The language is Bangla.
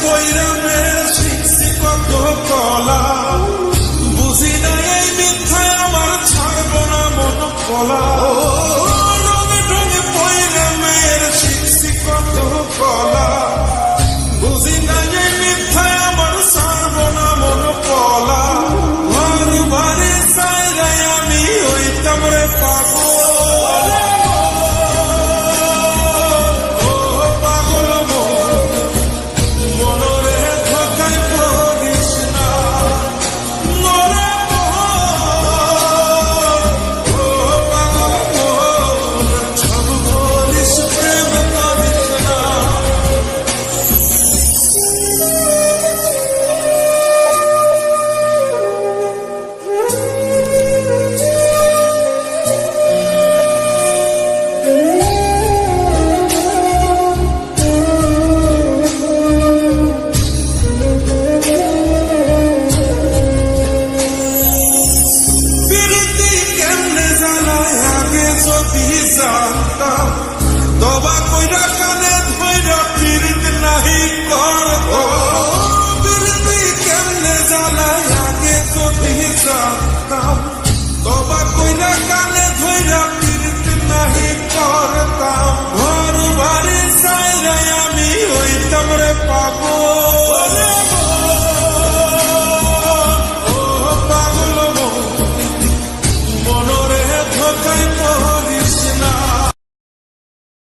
বৈরামের শিখছি কত কলা, বুঝি না এই মিথ্যায় আমার ছাড়বো না মন কলা। রঙে রঙে বৈরামের শিখছি কত কলা, বুঝি না এই মিথ্যায় আমার ছাড়বো না মন কলা। ঘর বাড়ি সাইরাই আমি হইতাম রে পাগল। দবা কইরা কানে ধইরা পিরিত নাহি করব, পিরিতি কেমনে জ্বালায় আগে যদি জানতাম। দবা কইরা কানে ধইরা পিরিত নাহি করতাম। ঘর বাড়ি সাইরাই আমি হইতাম রে পাগল।